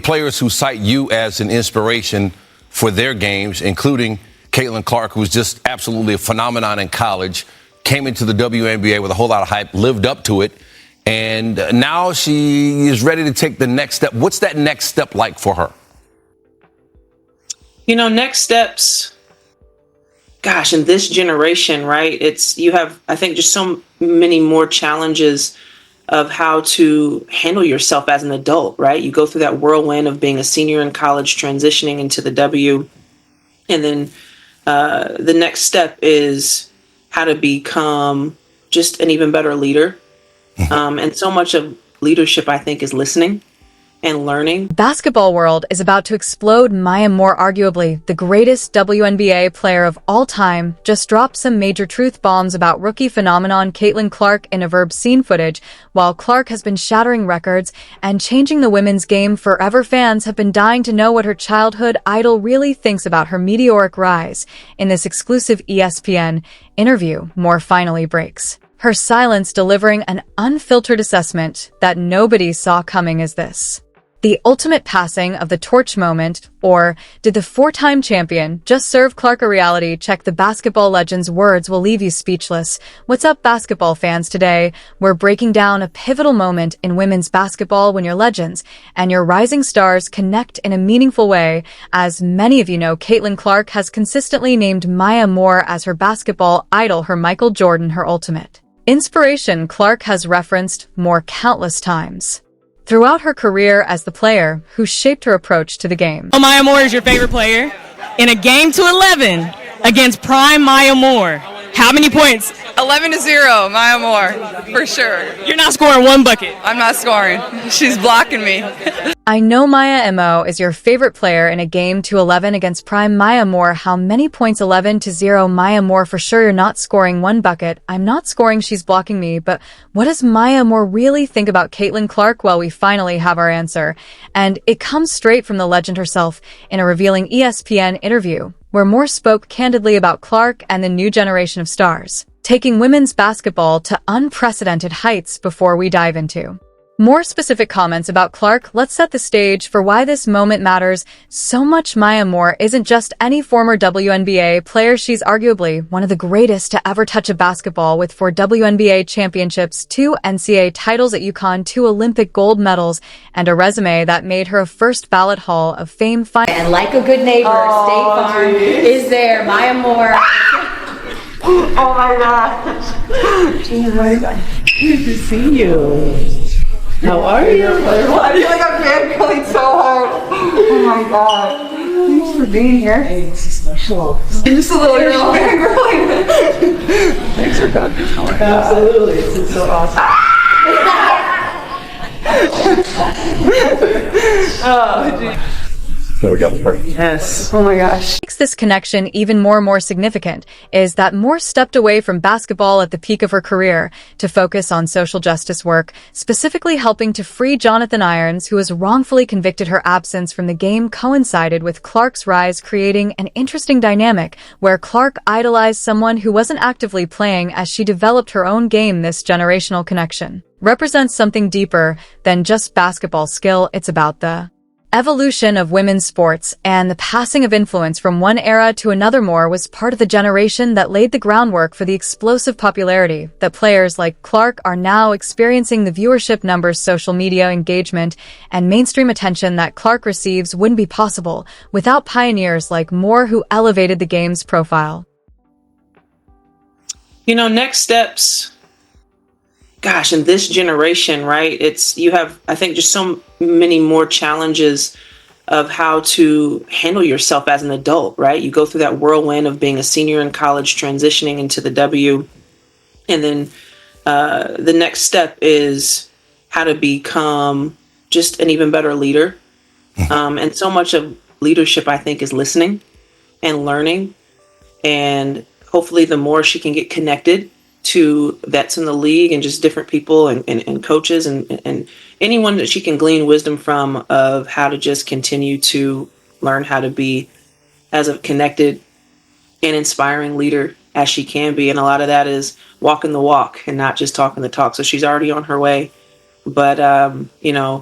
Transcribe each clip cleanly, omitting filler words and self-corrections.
players who cite you as an inspiration for their games, including Caitlin Clark, who's just absolutely a phenomenon in college, came into the WNBA with a whole lot of hype, lived up to it, and now she is ready to take the next step. What's that next step like for her? Next steps, gosh, in this generation, right? You have, I think, just so many more challenges of how to handle yourself as an adult, right? You go through that whirlwind of being a senior in college, transitioning into the W, and then the next step is how to become just an even better leader. And so much of leadership, I think, is listening and learning. Basketball world is about to explode. Maya Moore, arguably the greatest WNBA player of all time, just dropped some major truth bombs about rookie phenomenon Caitlin Clark in a Verb scene footage. While Clark has been shattering records and changing the women's game forever, fans have been dying to know what her childhood idol really thinks about her meteoric rise. In this exclusive ESPN interview, Moore finally breaks her silence, delivering an unfiltered assessment that nobody saw coming. Is this the ultimate passing of the torch moment, or did the four-time champion just serve Clark a reality check? The basketball legend's words will leave you speechless. What's up, basketball fans? Today, we're breaking down a pivotal moment in women's basketball when your legends and your rising stars connect in a meaningful way. As many of you know, Caitlin Clark has consistently named Maya Moore as her basketball idol, her Michael Jordan, her ultimate inspiration. Clark has referenced Moore countless times throughout her career as the player who shaped her approach to the game. Maya Moore is your favorite player. In a game to 11 against prime Maya Moore, how many points? 11-0, Maya Moore, for sure. You're not scoring one bucket. I'm not scoring. She's blocking me. I know Maya Mo is your favorite player. In a game to 11 against prime Maya Moore, how many points? 11-0, Maya Moore, for sure. You're not scoring one bucket. I'm not scoring. She's blocking me. But what does Maya Moore really think about Caitlin Clark? Well, we finally have our answer. And it comes straight from the legend herself in a revealing ESPN interview, where Moore spoke candidly about Clark and the new generation of stars, taking women's basketball to unprecedented heights. Before we dive into more specific comments about Clark, let's set the stage for why this moment matters so much. Maya Moore isn't just any former WNBA player. She's arguably one of the greatest to ever touch a basketball, with 4 WNBA championships, 2 NCAA titles at UConn, 2 Olympic gold medals, and a resume that made her a first ballot Hall of Fame And like a good neighbor, State Farm is there. Maya Moore. Oh my gosh. Oh my God. Good to see you. How are you? I feel like I'm fangirling so hard. Oh my God. Thanks for being here. Hey, this is special. I'm just a little girl fangirling. Thanks for coming. Oh my God. Absolutely. This is so awesome. Oh, geez. There we go. Perfect. Yes. Oh my gosh. Makes this connection even more significant is that Moore stepped away from basketball at the peak of her career to focus on social justice work, specifically helping to free Jonathan Irons, who was wrongfully convicted. Her absence from the game coincided with Clark's rise, creating an interesting dynamic where Clark idolized someone who wasn't actively playing as she developed her own game. This generational connection represents something deeper than just basketball skill. It's about the evolution of women's sports and the passing of influence from one era to another. Moore was part of the generation that laid the groundwork for the explosive popularity that players like Clark are now experiencing. The viewership numbers, social media engagement, and mainstream attention that Clark receives wouldn't be possible without pioneers like Moore, who elevated the game's profile. Next steps, gosh, in this generation, right? You have, I think, just so many more challenges of how to handle yourself as an adult, right? You go through that whirlwind of being a senior in college, transitioning into the W, and then the next step is how to become just an even better leader. And so much of leadership, I think, is listening and learning, and hopefully the more she can get connected to vets in the league and just different people and coaches and anyone that she can glean wisdom from, of how to just continue to learn how to be as a connected and inspiring leader as she can be. And a lot of that is walking the walk and not just talking the talk. So she's already on her way, but,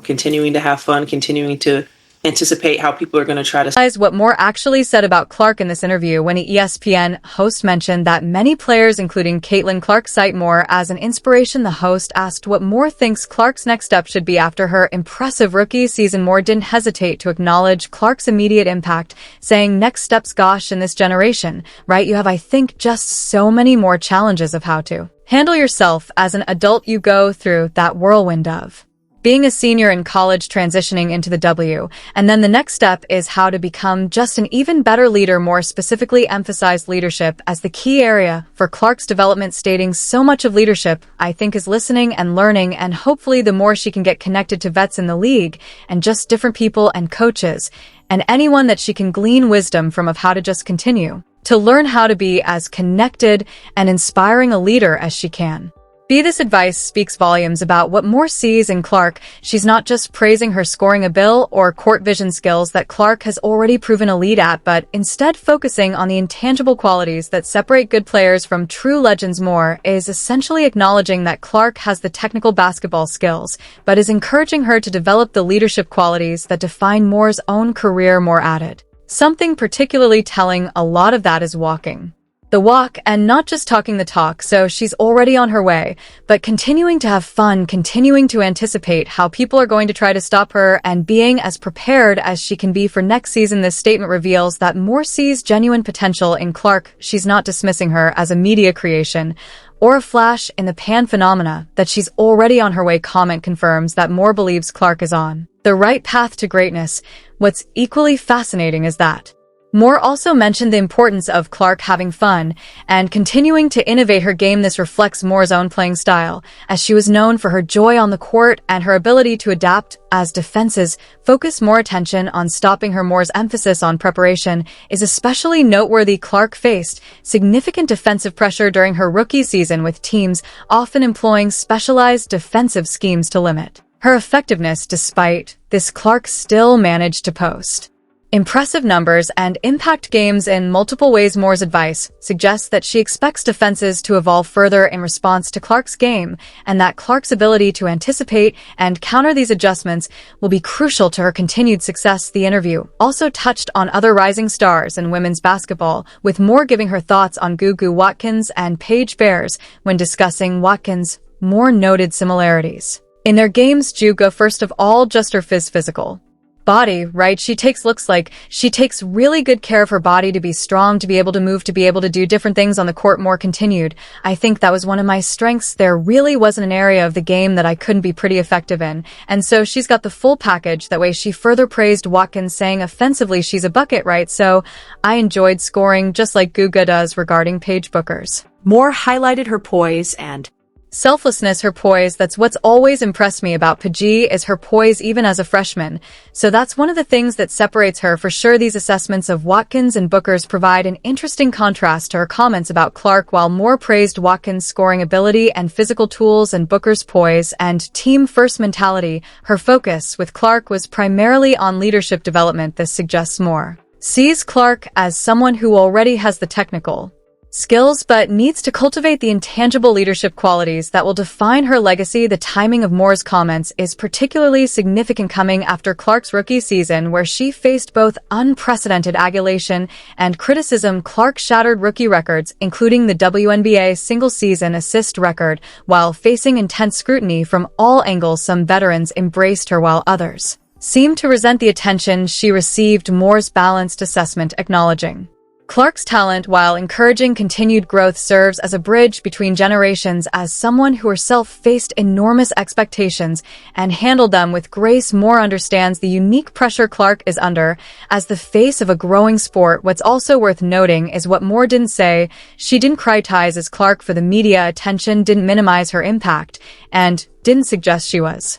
continuing to have fun, continuing to anticipate how people are going to try to. What Moore actually said about Clark in this interview when an ESPN host mentioned that many players, including Caitlin Clark, cite Moore as an inspiration. The host asked what Moore thinks Clark's next step should be after her impressive rookie season. Moore didn't hesitate to acknowledge Clark's immediate impact, saying, "Next steps, gosh, in this generation, right? You have, I think, just so many more challenges of how to handle yourself as an adult. You go through that whirlwind of being a senior in college, transitioning into the W, and then the next step is how to become just an even better leader." More specifically emphasized leadership as the key area for Clark's development, stating, "So much of leadership, I think, is listening and learning, and hopefully the more she can get connected to vets in the league and just different people and coaches and anyone that she can glean wisdom from of how to just continue to learn how to be as connected and inspiring a leader as she can be." This advice speaks volumes about what Moore sees in Clark. She's not just praising her scoring ability or court vision skills that Clark has already proven elite at, but instead focusing on the intangible qualities that separate good players from true legends. Moore is essentially acknowledging that Clark has the technical basketball skills, but is encouraging her to develop the leadership qualities that define Moore's own career. Moore added, "Something particularly telling, a lot of that is walking the walk and not just talking the talk." So she's already on her way, but continuing to have fun, continuing to anticipate how people are going to try to stop her, and being as prepared as she can be for next season. This statement reveals that Moore sees genuine potential in Clark. She's not dismissing her as a media creation or a flash in the pan phenomena, that she's already on her way. Comment confirms that Moore believes Clark is on the right path to greatness. What's equally fascinating is that Moore also mentioned the importance of Clark having fun and continuing to innovate her game. This reflects Moore's own playing style, as she was known for her joy on the court and her ability to adapt as defenses focus more attention on stopping her. Moore's emphasis on preparation is especially noteworthy. Clark faced significant defensive pressure during her rookie season, with teams often employing specialized defensive schemes to limit her effectiveness. Despite this, Clark still managed to post impressive numbers and impact games in multiple ways. Moore's advice suggests that she expects defenses to evolve further in response to Clark's game, and that Clark's ability to anticipate and counter these adjustments will be crucial to her continued success. The interview also touched on other rising stars in women's basketball, with Moore giving her thoughts on Gugu Watkins and Paige Bears. When discussing Watkins, Moore noted similarities in their games. Gugu, first of all, just her physical body, right? She takes really good care of her body to be strong, to be able to move, to be able to do different things on the court. Moore continued, "I think that was one of my strengths. There really wasn't an area of the game that I couldn't be pretty effective in. And so she's got the full package." That way she further praised Watkins, saying, "Offensively, she's a bucket, right? So I enjoyed scoring just like Gugu does." Regarding Paige Booker's, Moore highlighted her poise and selflessness. Her poise, that's what's always impressed me about Paige, is her poise even as a freshman. So that's one of the things that separates her for sure. These assessments of Watkins and Booker's provide an interesting contrast to her comments about Clark. While Moore praised Watkins' scoring ability and physical tools and Booker's poise and team-first mentality, her focus with Clark was primarily on leadership development. This suggests Moore sees Clark as someone who already has the technical skills but needs to cultivate the intangible leadership qualities that will define her legacy. The timing of Moore's comments is particularly significant, coming after Clark's rookie season, where she faced both unprecedented adulation and criticism. Clark shattered rookie records, including the WNBA single-season assist record, while facing intense scrutiny from all angles. Some veterans embraced her while others seemed to resent the attention she received. Moore's balanced assessment, acknowledging Clark's talent while encouraging continued growth, serves as a bridge between generations. As someone who herself faced enormous expectations and handled them with grace, Moore understands the unique pressure Clark is under as the face of a growing sport. What's also worth noting is what Moore didn't say. She didn't criticize Clark for the media attention, didn't minimize her impact, and didn't suggest she was